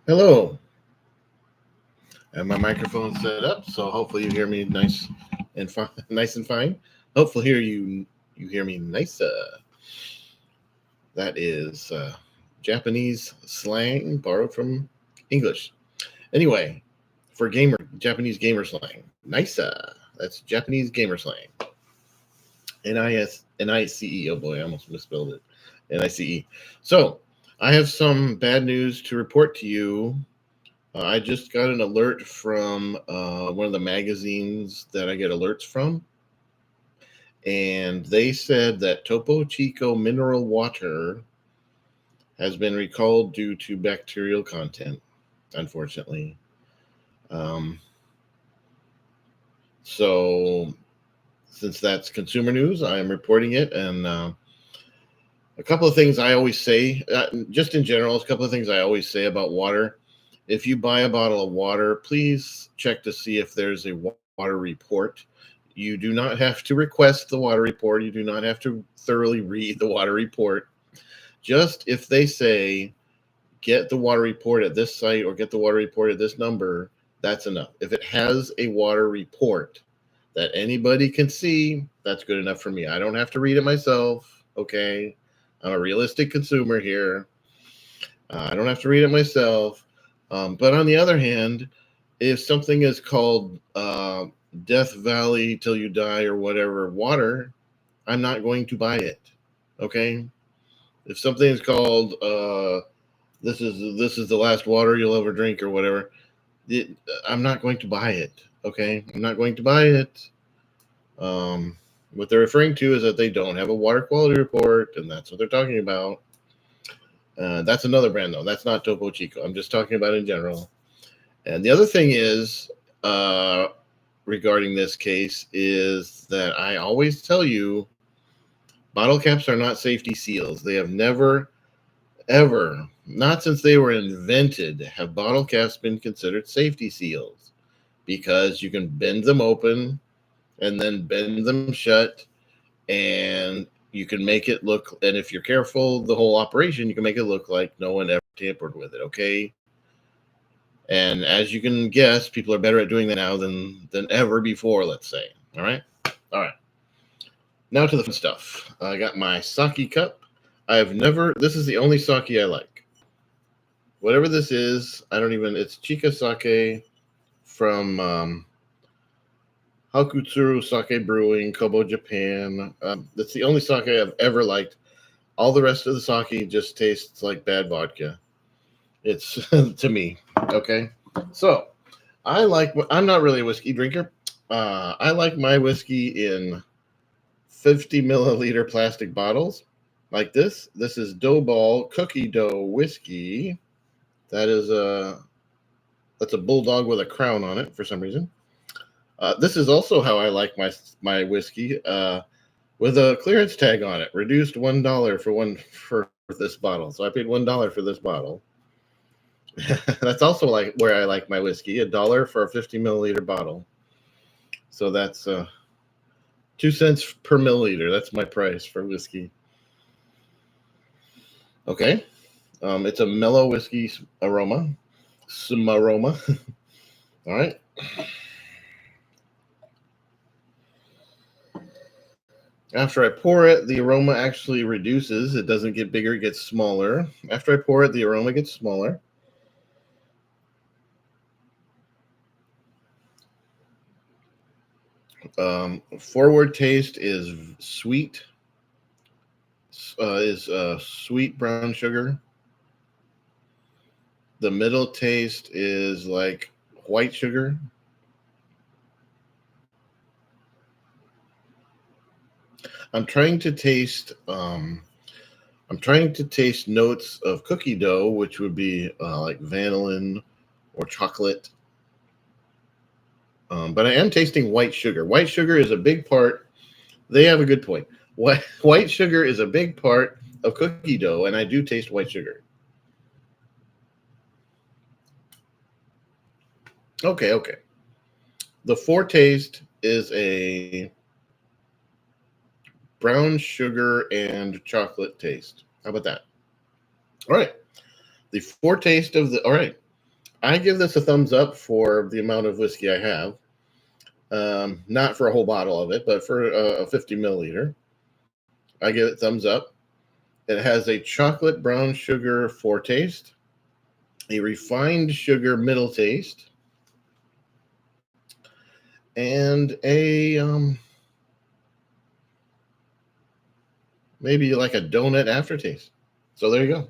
Hello, and my microphone set up, so hopefully you hear me nice and fine. Nice and fine. Hopefully, you hear me nicer. That is Japanese slang borrowed from English. Anyway, for Japanese gamer slang, nicer. That's Japanese gamer slang. Nice. Oh boy, I almost misspelled it. Nice. So I have some bad news to report to you. I just got an alert from one of the magazines that I get alerts from, and they said that Topo Chico mineral water has been recalled due to bacterial content, unfortunately. Um, so, since that's consumer news, I am reporting it. And a couple of things I always say, just in general, a couple of things I always say about water. If you buy a bottle of water, please check to see if there's a water report. You do not have to request the water report. You do not have to thoroughly read the water report. Just if they say, get the water report at this site or get the water report at this number, that's enough. If it has a water report that anybody can see, that's good enough for me. I don't have to read it myself. Okay. I'm a realistic consumer here. I don't have to read it myself. But on the other hand, if something is called Death Valley till you die or whatever water, I'm not going to buy it. Okay. If something is called this is the last water you'll ever drink or whatever, I'm not going to buy it. Okay, I'm not going to buy it. What they're referring to is that they don't have a water quality report, and that's what they're talking about. That's another brand though. That's not Topo Chico. I'm just talking about in general. And the other thing is, regarding this case, is that I always tell you, bottle caps are not safety seals. They have never, ever, not since they were invented, have bottle caps been considered safety seals, because you can bend them open and then bend them shut, and you can make it look, and if you're careful the whole operation, you can make it look like no one ever tampered with it. Okay. And as you can guess, people are better at doing that now than ever before, let's say. All right, now to the fun stuff. I got my sake cup. This is the only sake I like. Whatever this is, it's Chika sake from Hakutsuru Sake Brewing, Kobo, Japan. That's the only sake I've ever liked. All the rest of the sake just tastes like bad vodka. It's to me. Okay. So I'm not really a whiskey drinker. I like my whiskey in 50 milliliter plastic bottles like this. This is Dough Ball Cookie Dough Whiskey. That's a bulldog with a crown on it for some reason. This is also how I like my whiskey, with a clearance tag on it, reduced $1 for this bottle. So I paid $1 for this bottle. That's also like where I like my whiskey, $1 for a 50 milliliter bottle. So that's 2 cents per milliliter. That's my price for whiskey. Okay, it's a mellow whiskey aroma, some aroma. All right. After I pour it, the aroma actually reduces. It doesn't get bigger, it gets smaller. After I pour it, the aroma gets smaller. Forward taste is sweet. Sweet brown sugar. The middle taste is like white sugar. I'm trying to taste. I'm trying to taste notes of cookie dough, which would be like vanillin or chocolate. But I am tasting white sugar. White sugar is a big part. They have a good point. White sugar is a big part of cookie dough, and I do taste white sugar. Okay. The foretaste is a brown sugar and chocolate taste. How about that? All right. The foretaste of the. All right. I give this a thumbs up for the amount of whiskey I have. Not for a whole bottle of it, but for a 50 milliliter. I give it thumbs up. It has a chocolate brown sugar foretaste, a refined sugar middle taste, and a maybe like a donut aftertaste. So there you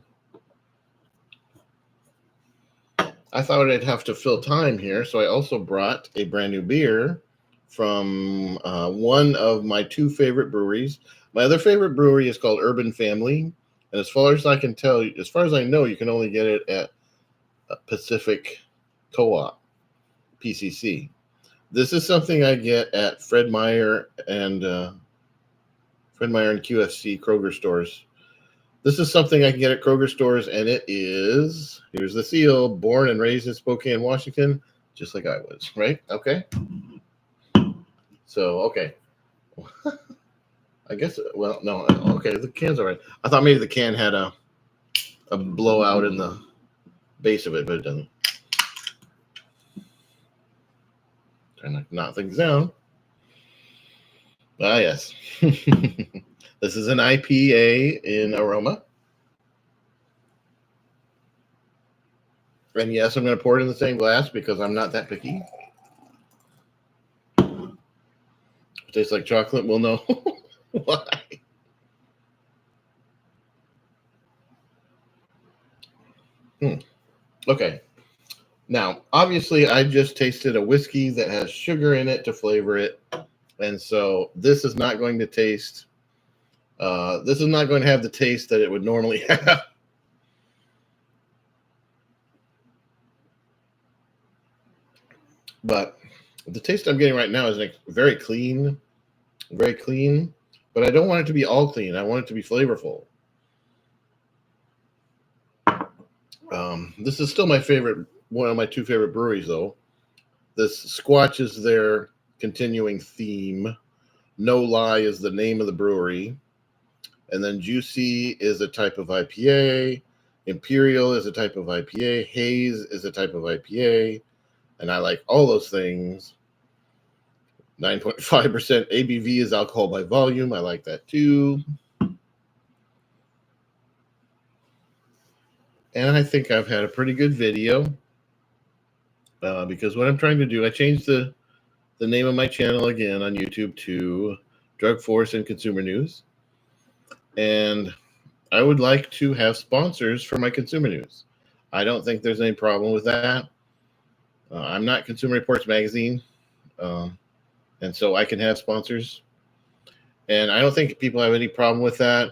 go. I thought I'd have to fill time here, so I also brought a brand new beer from one of my two favorite breweries. My other favorite brewery is called Urban Family, and as far as I can tell, as far as I know, you can only get it at Pacific Co-op, PCC. This is something I get at Fred Meyer and QFC Kroger stores. This is something I can get at Kroger stores, and it is, here's the seal, born and raised in Spokane, Washington, just like I was, right? Okay. So, okay. I guess, well, no, okay, the can's all right. I thought maybe the can had a blowout in the base of it, but it doesn't. Trying to knock things down. Ah, yes. This is an IPA in aroma. And yes, I'm going to pour it in the same glass because I'm not that picky. It tastes like chocolate. We'll know why. Okay. Now, obviously, I just tasted a whiskey that has sugar in it to flavor it. And so this is not going to taste, this is not going to have the taste that it would normally have. But the taste I'm getting right now is very clean, but I don't want it to be all clean. I want it to be flavorful. This is still my favorite, one of my two favorite breweries, though. This Squatch is their continuing theme. No Lie is the name of the brewery. And then Juicy is a type of IPA. Imperial is a type of IPA. Haze is a type of IPA. And I like all those things. 9.5% ABV is alcohol by volume. I like that too. And I think I've had a pretty good video because what I'm trying to do, I changed the name of my channel again on YouTube to Drug Force and Consumer News. And I would like to have sponsors for my consumer news. I don't think there's any problem with that. I'm not Consumer Reports Magazine, and so I can have sponsors. And I don't think people have any problem with that.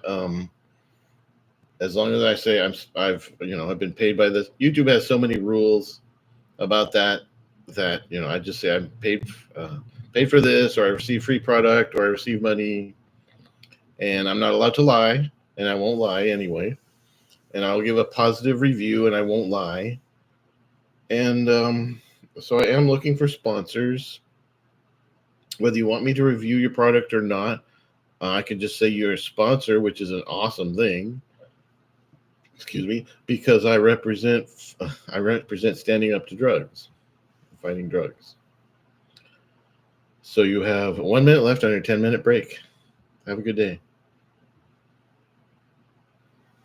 As long as I say I've been paid by this. YouTube has so many rules about that I just say I'm paid for this, or I receive free product, or I receive money, and I'm not allowed to lie, and I won't lie anyway. And I'll give a positive review, and I won't lie. And so I am looking for sponsors. Whether you want me to review your product or not, I can just say you're a sponsor, which is an awesome thing. Excuse me, because I represent standing up to drugs, fighting drugs. So you have 1 minute left on your 10-minute break. Have a good day.